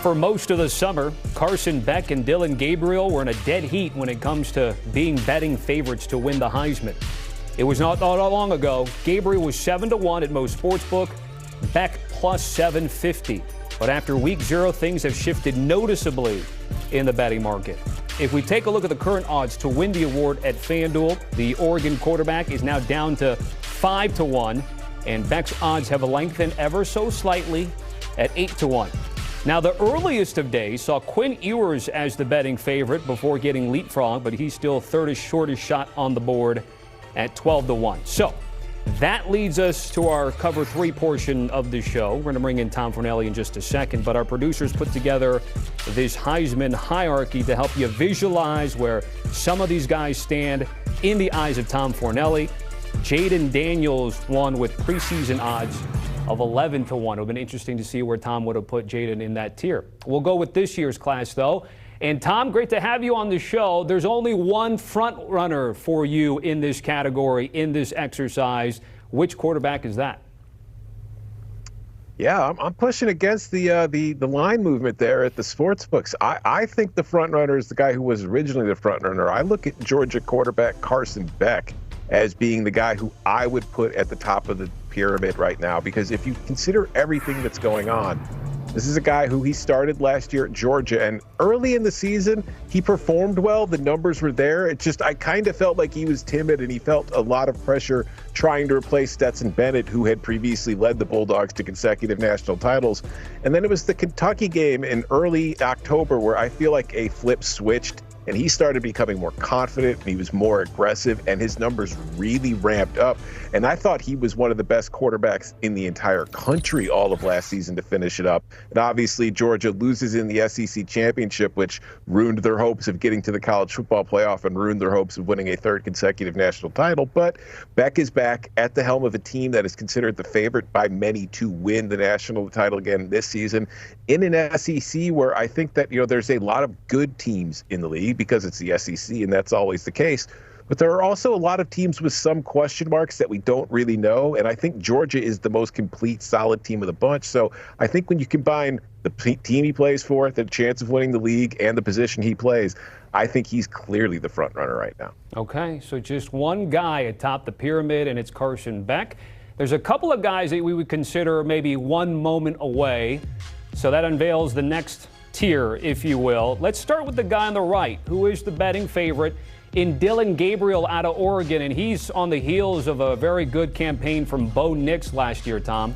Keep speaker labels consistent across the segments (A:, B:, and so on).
A: For most of the summer, Carson Beck and Dillon Gabriel were in a dead heat when it comes to being betting favorites to win the Heisman. It was not long ago. Gabriel was 7-1 at most sportsbook, Beck plus 750. But after week 0, things have shifted noticeably in the betting market. If we take a look at the current odds to win the award at FanDuel, the Oregon quarterback is now down to 5-1, and Beck's odds have lengthened ever so slightly at 8-1. Now, the earliest of days saw Quinn Ewers as the betting favorite before getting leapfrogged, but he's still third shortest shot on the board at 12-1. So that leads us to our Cover 3 portion of the show. We're going to bring in Tom Fornelli in just a second, but our producers put together this Heisman hierarchy to help you visualize where some of these guys stand in the eyes of Tom Fornelli. Jaden Daniels won with preseason odds of 11-1. It would have been interesting to see where Tom would have put Jaden in that tier. We'll go with this year's class, though. And Tom, great to have you on the show. There's only one front runner for you in this category, in this exercise. Which quarterback is that?
B: Yeah, I'm pushing against the line movement there at the sports books. I think the front runner is the guy who was originally the front runner. I look at Georgia quarterback Carson Beck as being the guy who I would put at the top of the pyramid right now, because if you consider everything that's going on, this is a guy who he started last year at Georgia, and early in the season, he performed well. The numbers were there. It just, I kind of felt like he was timid, and he felt a lot of pressure trying to replace Stetson Bennett, who had previously led the Bulldogs to consecutive national titles. And then it was the Kentucky game in early October where I feel like a flip switched, and he started becoming more confident, and he was more aggressive, and his numbers really ramped up. And I thought he was one of the best quarterbacks in the entire country all of last season to finish it up. And obviously, Georgia loses in the SEC championship, which ruined their hopes of getting to the college football playoff and ruined their hopes of winning a third consecutive national title. But Beck is back at the helm of a team that is considered the favorite by many to win the national title again this season in an SEC where I think that, there's a lot of good teams in the league because it's the SEC, and that's always the case. But there are also a lot of teams with some question marks that we don't really know, and I think Georgia is the most complete, solid team of the bunch. So I think when you combine the team he plays for, the chance of winning the league, and the position he plays, I think he's clearly the front runner right now.
A: Okay, so just one guy atop the pyramid, and it's Carson Beck. There's a couple of guys that we would consider maybe one moment away, so that unveils the next tier, if you will. Let's start with the guy on the right, who is the betting favorite in Dillon Gabriel out of Oregon, and he's on the heels of a very good campaign from Bo Nix last year, Tom.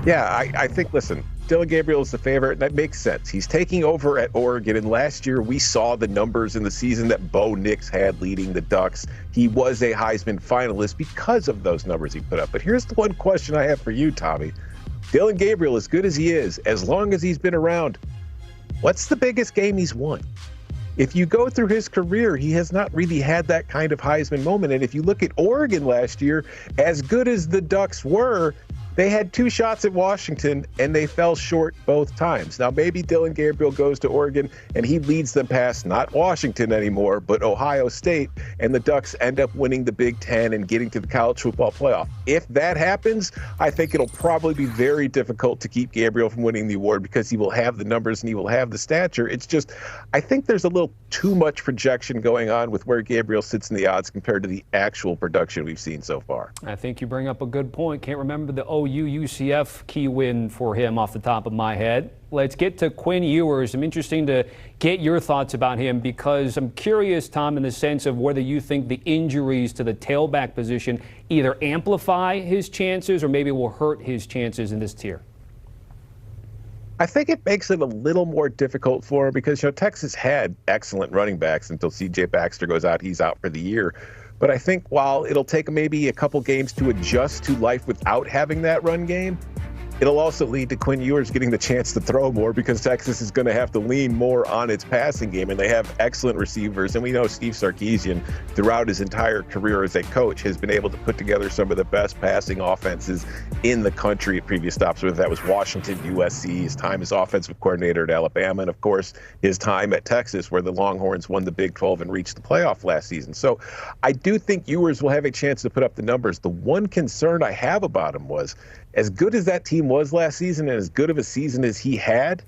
B: Yeah, I think, listen, Dillon Gabriel is the favorite, and that makes sense. He's taking over at Oregon, and last year we saw the numbers in the season that Bo Nix had leading the Ducks. He was a Heisman finalist because of those numbers he put up. But here's the one question I have for you, Tommy. Dillon Gabriel, as good as he is, as long as he's been around, what's the biggest game he's won? If you go through his career, he has not really had that kind of Heisman moment. And if you look at Oregon last year, as good as the Ducks were, they had 2 shots at Washington, and they fell short both times. Now, maybe Dillon Gabriel goes to Oregon, and he leads them past not Washington anymore, but Ohio State, and the Ducks end up winning the Big Ten and getting to the college football playoff. If that happens, I think it'll probably be very difficult to keep Gabriel from winning the award because he will have the numbers and he will have the stature. It's just, I think there's a little too much projection going on with where Gabriel sits in the odds compared to the actual production we've seen so far.
A: I think you bring up a good point. Can't remember the UCF key win for him off the top of my head. Let's get to Quinn Ewers. I'm interested to get your thoughts about him because I'm curious, Tom, in the sense of whether you think the injuries to the tailback position either amplify his chances or maybe will hurt his chances in this tier.
B: I think it makes it a little more difficult for him because, Texas had excellent running backs until C.J. Baxter goes out. He's out for the year. But I think while it'll take maybe a couple games to adjust to life without having that run game, it'll also lead to Quinn Ewers getting the chance to throw more because Texas is going to have to lean more on its passing game, and they have excellent receivers. And we know Steve Sarkisian, throughout his entire career as a coach, has been able to put together some of the best passing offenses in the country at previous stops, whether that was Washington, USC, his time as offensive coordinator at Alabama, and, of course, his time at Texas, where the Longhorns won the Big 12 and reached the playoff last season. So I do think Ewers will have a chance to put up the numbers. The one concern I have about him was as good as that team was last season and as good of a season as he had,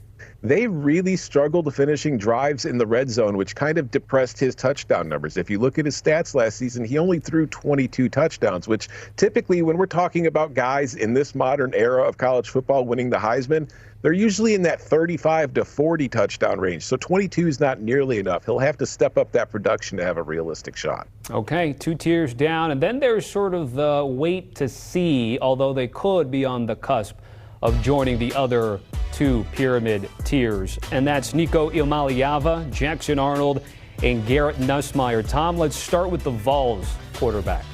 B: they really struggled finishing drives in the red zone, which kind of depressed his touchdown numbers. If you look at his stats last season, he only threw 22 touchdowns, which typically when we're talking about guys in this modern era of college football winning the Heisman, they're usually in that 35 to 40 touchdown range. So 22 is not nearly enough. He'll have to step up that production to have a realistic shot.
A: Okay, 2 tiers down. And then there's sort of the wait to see, although they could be on the cusp of joining the other 2 pyramid tiers. And that's Nico Iamaleava, Jackson Arnold, and Garrett Nussmeier. Tom, let's start with the Vols quarterback.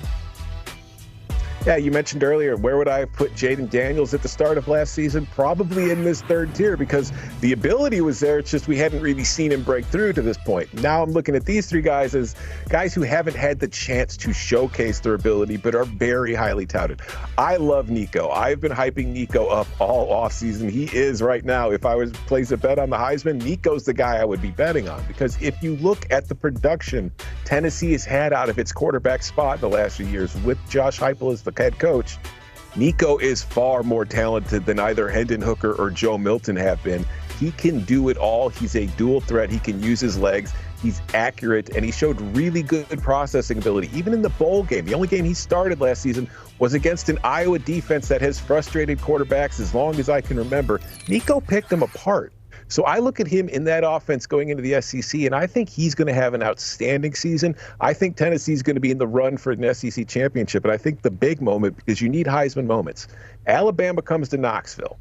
B: Yeah, you mentioned earlier, where would I have put Jaden Daniels at the start of last season? Probably in this 3rd tier, because the ability was there. It's just we hadn't really seen him break through to this point. Now I'm looking at these 3 guys as guys who haven't had the chance to showcase their ability, but are very highly touted. I love Nico. I've been hyping Nico up all offseason. He is right now, if I was to place a bet on the Heisman, Nico's the guy I would be betting on, because if you look at the production Tennessee has had out of its quarterback spot in the last few years with Josh Heupel as the head coach, Nico is far more talented than either Hendon Hooker or Joe Milton have been. He can do it all. He's a dual threat. He can use his legs. He's accurate, and he showed really good processing ability. Even in the bowl game, the only game he started last season was against an Iowa defense that has frustrated quarterbacks as long as I can remember. Nico picked them apart. So I look at him in that offense going into the SEC, and I think he's going to have an outstanding season. I think Tennessee's going to be in the run for an SEC championship, and I think the big moment, because you need Heisman moments, Alabama comes to Knoxville.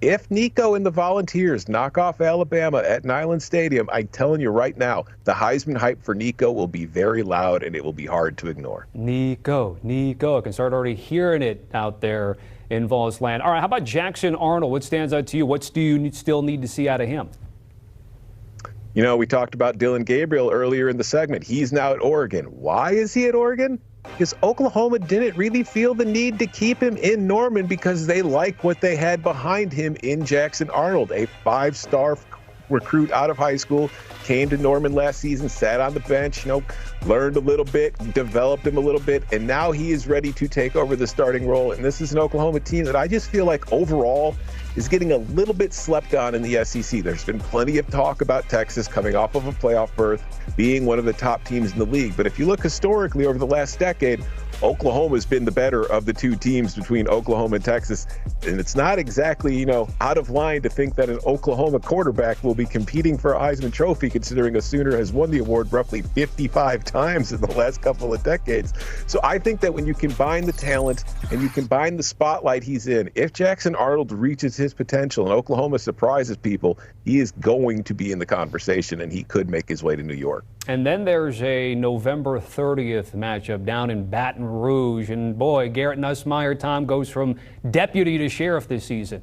B: If Nico and the Volunteers knock off Alabama at Neyland Stadium, I'm telling you right now, the Heisman hype for Nico will be very loud, and it will be hard to ignore.
A: Nico. I can start already hearing it out there in Vols land. All right, how about Jackson Arnold? What stands out to you? What do you still need to see out of him?
B: You know, we talked about Dylan Gabriel earlier in the segment. He's now at Oregon. Why is he at Oregon? Because Oklahoma didn't really feel the need to keep him in Norman because they like what they had behind him in Jackson Arnold, a 5-star recruit out of high school, came to Norman last season, sat on the bench, learned a little bit, developed him a little bit, and now he is ready to take over the starting role. And this is an Oklahoma team that I just feel like overall is getting a little bit slept on in the SEC. There's been plenty of talk about Texas coming off of a playoff berth, being one of the top teams in the league. But if you look historically over the last decade, Oklahoma's been the better of the 2 teams between Oklahoma and Texas. And it's not exactly, out of line to think that an Oklahoma quarterback will be competing for a Heisman Trophy, considering a Sooner has won the award roughly 55 times in the last couple of decades. So I think that when you combine the talent and you combine the spotlight he's in, if Jackson Arnold reaches his potential and Oklahoma surprises people, he is going to be in the conversation, and he could make his way to New York.
A: And then there's a November 30th matchup down in Baton Rouge. And boy, Garrett Nussmeier, Tom, goes from deputy to sheriff this season.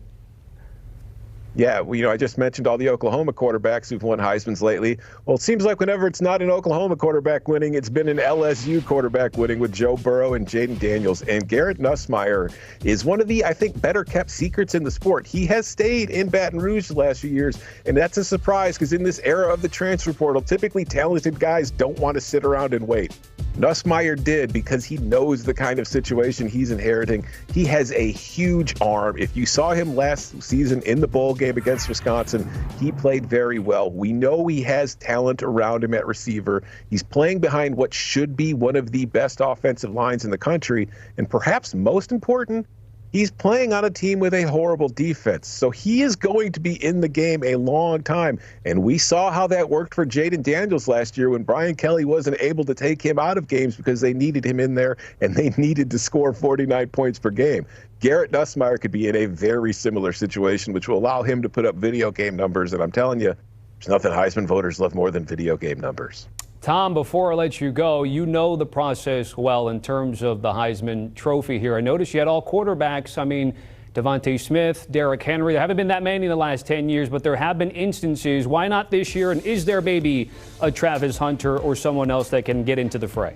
B: Yeah, well, I just mentioned all the Oklahoma quarterbacks who've won Heismans lately. Well, it seems like whenever it's not an Oklahoma quarterback winning, it's been an LSU quarterback winning with Joe Burrow and Jaden Daniels. And Garrett Nussmeier is one of the, I think, better kept secrets in the sport. He has stayed in Baton Rouge the last few years, and that's a surprise because in this era of the transfer portal, typically talented guys don't want to sit around and wait. Nussmeier did because he knows the kind of situation he's inheriting. He has a huge arm. If you saw him last season in the bowl game against Wisconsin, he played very well. We know he has talent around him at receiver. He's playing behind what should be one of the best offensive lines in the country. And perhaps most important, he's playing on a team with a horrible defense. So he is going to be in the game a long time. And we saw how that worked for Jaden Daniels last year when Brian Kelly wasn't able to take him out of games because they needed him in there and they needed to score 49 points per game. Garrett Nussmeier could be in a very similar situation, which will allow him to put up video game numbers. And I'm telling you, there's nothing Heisman voters love more than video game numbers.
A: Tom, before I let you go, you know the process well in terms of the Heisman Trophy here. I noticed you had all quarterbacks. I mean, Devontae Smith, Derrick Henry. There haven't been that many in the last 10 years, but there have been instances. Why not this year? And is there maybe a Travis Hunter or someone else that can get into the fray?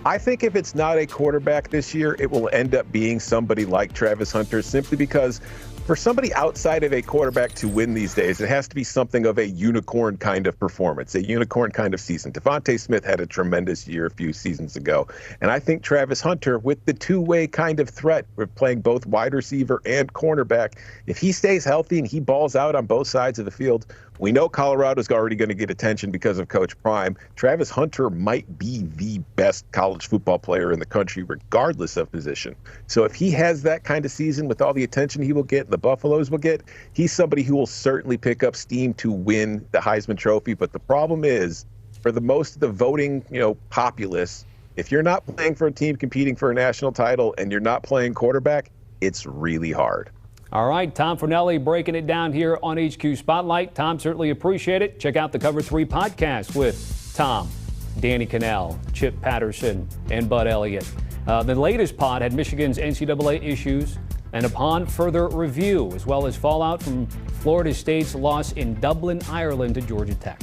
B: I think if it's not a quarterback this year, it will end up being somebody like Travis Hunter, simply because For somebody outside of a quarterback to win these days, it has to be something of a unicorn kind of performance, a unicorn kind of season. Devontae Smith had a tremendous year a few seasons ago. And I think Travis Hunter, with the two-way kind of threat, we're playing both wide receiver and cornerback. If he stays healthy and he balls out on both sides of the field, we know Colorado's already going to get attention because of Coach Prime. Travis Hunter might be the best college football player in the country, regardless of position. So if he has that kind of season with all the attention he will get and the Buffaloes will get, he's somebody who will certainly pick up steam to win the Heisman Trophy. But the problem is, for the most of the voting, populace, if you're not playing for a team competing for a national title and you're not playing quarterback, it's really hard.
A: All right, Tom Fornelli breaking it down here on HQ Spotlight. Tom, certainly appreciate it. Check out the Cover 3 podcast with Tom, Danny Cannell, Chip Patterson, and Bud Elliott. The latest pod had Michigan's NCAA issues, and upon further review, as well as fallout from Florida State's loss in Dublin, Ireland to Georgia Tech.